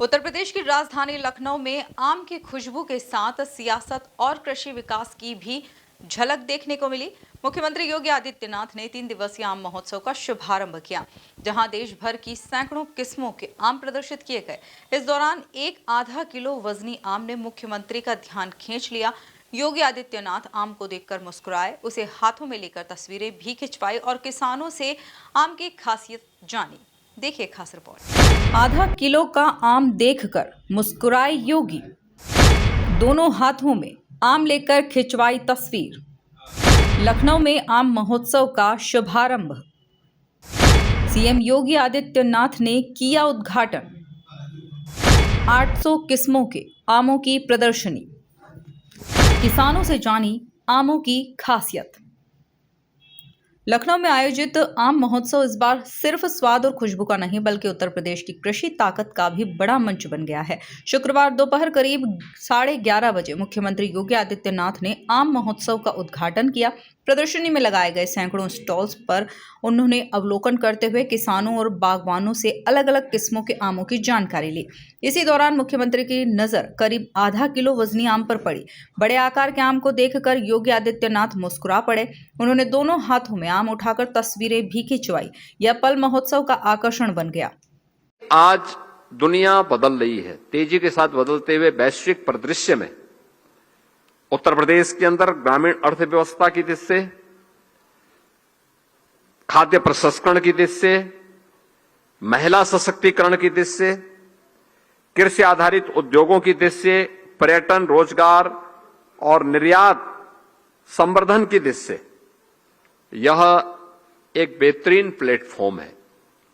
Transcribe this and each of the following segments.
उत्तर प्रदेश की राजधानी लखनऊ में आम की खुशबू के साथ सियासत और कृषि विकास की भी झलक देखने को मिली। मुख्यमंत्री योगी आदित्यनाथ ने 3 दिवसीय आम महोत्सव का शुभारंभ किया, जहां देश भर की सैकड़ों किस्मों के आम प्रदर्शित किए गए। इस दौरान एक आधा किलो वजनी आम ने मुख्यमंत्री का ध्यान खींच लिया। योगी आदित्यनाथ आम को देखकर मुस्कुराए, उसे हाथों में लेकर तस्वीरें भी खिंचवाई और किसानों से आम की खासियत जानी। देखिए खास रिपोर्ट। आधा किलो का आम देखकर मुस्कुराए योगी, दोनों हाथों में आम लेकर खिंचवाई तस्वीर। लखनऊ में आम महोत्सव का शुभारंभ, सीएम योगी आदित्यनाथ ने किया उद्घाटन। 800 किस्मों के आमों की प्रदर्शनी, किसानों से जानी आमों की खासियत। लखनऊ में आयोजित आम महोत्सव इस बार सिर्फ स्वाद और खुशबू का नहीं बल्कि उत्तर प्रदेश की कृषि ताकत का भी बड़ा मंच बन गया है। शुक्रवार दोपहर करीब 11:30 बजे मुख्यमंत्री योगी आदित्यनाथ ने आम महोत्सव का उद्घाटन किया। प्रदर्शनी में लगाए गए सैकड़ों स्टॉल्स पर उन्होंने अवलोकन करते हुए किसानों और बागवानों से अलग अलग किस्मों के आमों की जानकारी ली। इसी दौरान मुख्यमंत्री की नजर करीब आधा किलो वजनी आम पर पड़ी। बड़े आकार के आम को देखकर योगी आदित्यनाथ मुस्कुरा पड़े। उन्होंने दोनों हाथों में आम उठाकर तस्वीरें भी खिंचवाई। यह पल महोत्सव का आकर्षण बन गया। आज दुनिया बदल रही है। तेजी के साथ बदलते हुए वैश्विक परिदृश्य में उत्तर प्रदेश के अंदर ग्रामीण अर्थव्यवस्था की दृष्टि से, खाद्य प्रसंस्करण की दृष्टि से, महिला सशक्तिकरण की दृष्टि से, कृषि आधारित उद्योगों की दृष्टि से, पर्यटन, रोजगार और निर्यात संवर्धन की दृष्टि से यह एक बेहतरीन प्लेटफॉर्म है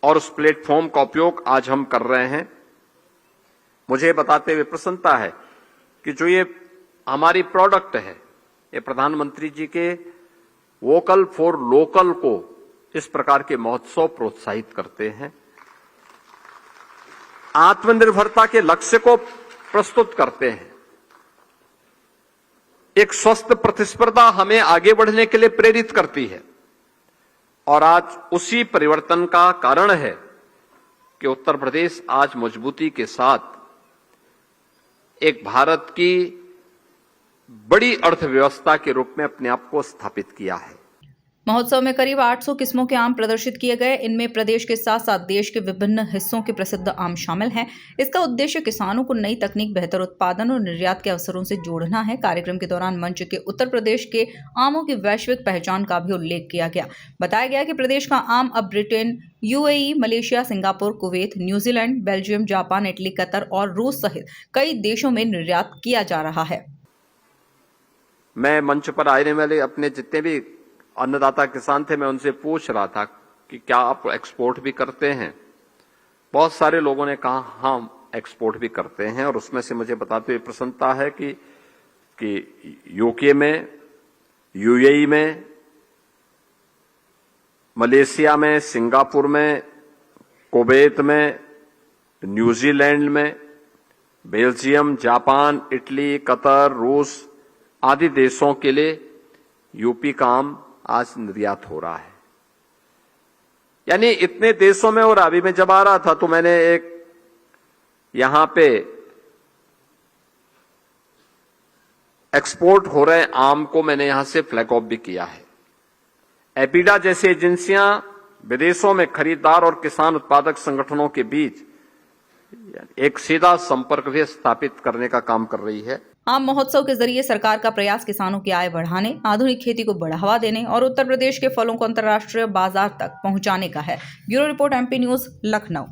और उस प्लेटफॉर्म का उपयोग आज हम कर रहे हैं। मुझे बताते हुए प्रसन्नता है कि जो ये हमारी प्रोडक्ट है, ये प्रधानमंत्री जी के वोकल फॉर लोकल को इस प्रकार के महोत्सव प्रोत्साहित करते हैं, आत्मनिर्भरता के लक्ष्य को प्रस्तुत करते हैं। एक स्वस्थ प्रतिस्पर्धा हमें आगे बढ़ने के लिए प्रेरित करती है और आज उसी परिवर्तन का कारण है कि उत्तर प्रदेश आज मजबूती के साथ एक भारत की बड़ी अर्थव्यवस्था के रूप में अपने आप को स्थापित किया है। महोत्सव में करीब 800 किस्मों के आम प्रदर्शित किए गए। इनमें प्रदेश के साथ साथ देश के विभिन्न हिस्सों के प्रसिद्ध आम शामिल हैं। इसका उद्देश्य किसानों को नई तकनीक, बेहतर उत्पादन और निर्यात के अवसरों से जोड़ना है। कार्यक्रम के दौरान मंच के उत्तर प्रदेश के आमों की वैश्विक पहचान का भी उल्लेख किया गया। बताया गया कि प्रदेश का आम अब Britain, UAE, Malaysia, Singapore, Kuwait, New Zealand, Belgium, Japan, Italy, Qatar और रूस सहित कई देशों में निर्यात किया जा रहा है। मैं मंच पर आने वाले अपने जितने भी अन्नदाता किसान थे, मैं उनसे पूछ रहा था कि क्या आप एक्सपोर्ट भी करते हैं। बहुत सारे लोगों ने कहा हाँ, एक्सपोर्ट भी करते हैं और उसमें से मुझे बताते हुए प्रसन्नता है कि यूके में, यूएई में, मलेशिया में, सिंगापुर में, कुवैत में, न्यूजीलैंड में, बेल्जियम, जापान, इटली, कतर, रूस आदि देशों के लिए यूपी का आम आज निर्यात हो रहा है। यानी इतने देशों में। और अभी मैं जब आ रहा था तो मैंने एक यहां पे एक्सपोर्ट हो रहे आम को मैंने यहां से फ्लैग ऑफ भी किया है। एपीडा जैसी एजेंसियां विदेशों में खरीदार और किसान उत्पादक संगठनों के बीच एक सीधा संपर्क भी स्थापित करने का काम कर रही है। आम महोत्सव के जरिए सरकार का प्रयास किसानों की आय बढ़ाने, आधुनिक खेती को बढ़ावा देने और उत्तर प्रदेश के फलों को अंतर्राष्ट्रीय बाजार तक पहुंचाने का है। Bureau report, MP news, Lucknow.